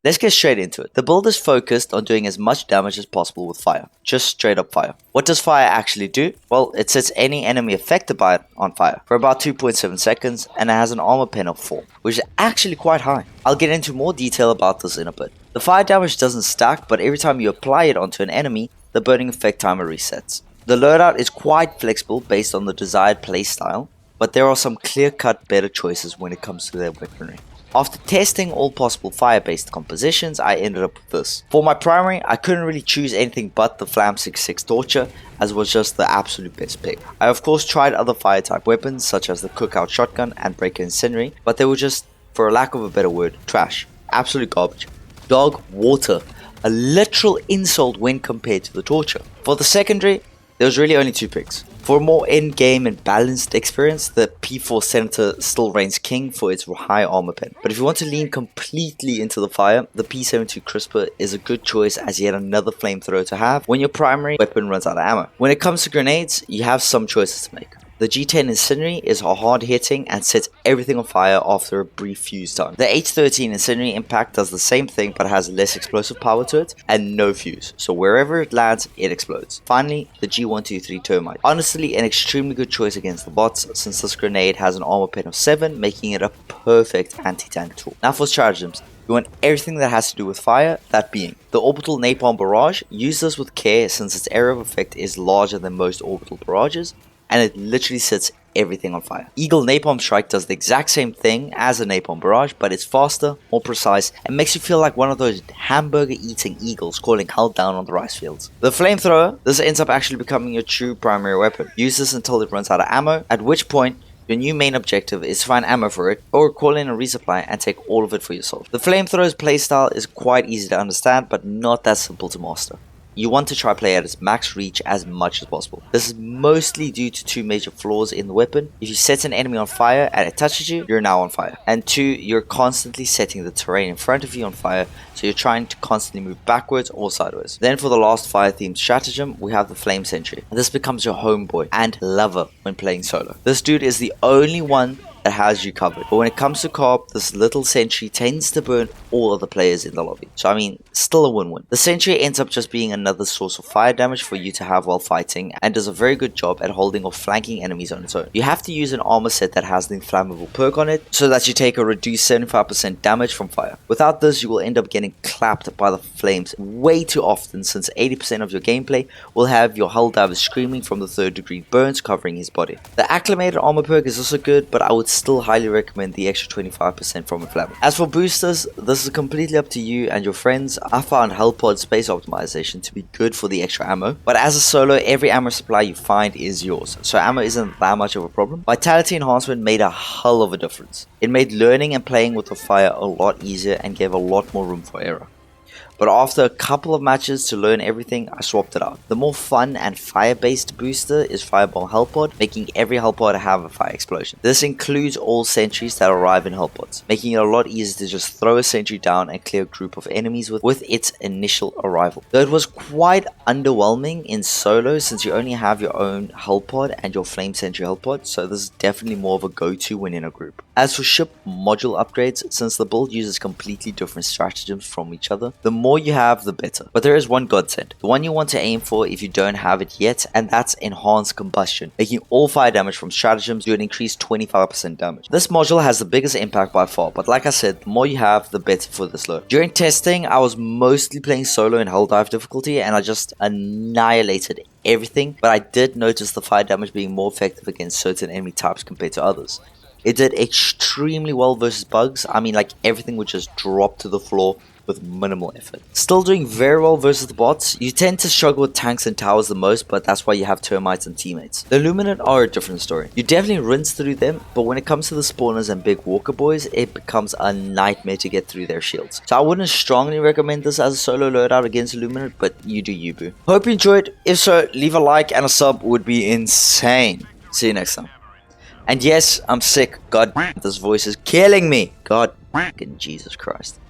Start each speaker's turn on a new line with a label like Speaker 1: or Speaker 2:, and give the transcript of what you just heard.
Speaker 1: Let's get straight into it. The build is focused on doing as much damage as possible with fire. Just straight up fire. What does fire actually do? Well, it sets any enemy affected by it on fire for about 2.7 seconds, and it has an armor pen of 4, which is actually quite high. I'll get into more detail about this in a bit. The fire damage doesn't stack, but every time you apply it onto an enemy, the burning effect timer resets. The loadout is quite flexible based on the desired playstyle, but there are some clear-cut better choices when it comes to their weaponry. After testing all possible fire-based compositions, I ended up with this. For my primary, I couldn't really choose anything but the Flam 66 Torture, as it was just the absolute best pick. I of course tried other fire-type weapons such as the Cookout Shotgun and Breaker Incendiary, but they were just, for a lack of a better word, trash. Absolute garbage. Dog water. A literal insult when compared to the Torture. For the secondary, there was really only 2 picks. For a more in-game and balanced experience, the P4 Senator still reigns king for its high armor pen. But if you want to lean completely into the fire, the P72 Crisper is a good choice as yet another flamethrower to have when your primary weapon runs out of ammo. When it comes to grenades, you have some choices to make. The G10 Incendiary is hard hitting and sets everything on fire after a brief fuse time. The H13 Incendiary Impact does the same thing but has less explosive power to it and no fuse, so wherever it lands, it explodes. Finally, the G123 Termite. Honestly, an extremely good choice against the bots since this grenade has an armor pen of 7, making it a perfect anti-tank tool. Now for stratagems. You want everything that has to do with fire, that being the Orbital Napalm Barrage. Use this with care since its area of effect is larger than most orbital barrages, and it literally sets everything on fire. Eagle Napalm Strike does the exact same thing as a Napalm Barrage, but it's faster, more precise, and makes you feel like one of those hamburger eating eagles calling hell down on the rice fields. The Flamethrower, this ends up actually becoming your true primary weapon. Use this until it runs out of ammo, at which point your new main objective is to find ammo for it, or call in a resupply and take all of it for yourself. The Flamethrower's playstyle is quite easy to understand, but not that simple to master. You want to try play at its max reach as much as possible. This is mostly due to 2 major flaws in the weapon. If you set an enemy on fire and it touches you, you're now on fire. And 2, you're constantly setting the terrain in front of you on fire, so you're trying to constantly move backwards or sideways. Then for the last fire themed stratagem, we have the Flame Sentry. This becomes your homeboy and lover when playing solo. This dude is the only one that has you covered, but when it comes to co-op, this little sentry tends to burn all other players in the lobby. So I mean, still a win-win. The sentry ends up just being another source of fire damage for you to have while fighting, and does a very good job at holding off flanking enemies on its own. You have to use an armor set that has the inflammable perk on it, so that you take a reduced 75% damage from fire. Without this, you will end up getting clapped by the flames way too often, since 80% of your gameplay will have your Helldivers screaming from the 3rd degree burns covering his body. The acclimated armor perk is also good, but I would still highly recommend the extra 25% from inflammable. As for boosters, this is completely up to you and your friends. I found Hellpod space optimization to be good for the extra ammo, but as a solo, every ammo supply you find is yours, so ammo isn't that much of a problem. Vitality enhancement made a hell of a difference. It made learning and playing with the fire a lot easier and gave a lot more room for error. But after a couple of matches to learn everything, I swapped it out. The more fun and fire-based booster is Fireball Hellpod, making every Hellpod have a fire explosion. This includes all sentries that arrive in Hellpods, making it a lot easier to just throw a sentry down and clear a group of enemies with its initial arrival. Though it was quite underwhelming in solo since you only have your own Hellpod and your Flame Sentry Hellpod, so this is definitely more of a go-to when in a group. As for ship module upgrades, since the build uses completely different stratagems from each other, the more you have, the better. But there is one godsend, the one you want to aim for if you don't have it yet, and that's Enhanced Combustion, making all fire damage from stratagems do an increased 25% damage. This module has the biggest impact by far, but like I said, the more you have, the better for this load. During testing, I was mostly playing solo in Helldive difficulty, and I just annihilated everything, but I did notice the fire damage being more effective against certain enemy types compared to others. It did extremely well versus bugs. I mean, like, everything would just drop to the floor with minimal effort. Still doing very well versus the bots. You tend to struggle with tanks and towers the most, but that's why you have termites and teammates. The Illuminate are a different story. You definitely rinse through them, but when it comes to the spawners and big walker boys, it becomes a nightmare to get through their shields. So I wouldn't strongly recommend this as a solo loadout against Illuminate, but you do you, boo. Hope you enjoyed. If so, leave a like and a sub would be insane. See you next time. And yes, I'm sick. God, this voice is killing me. God, Jesus Christ.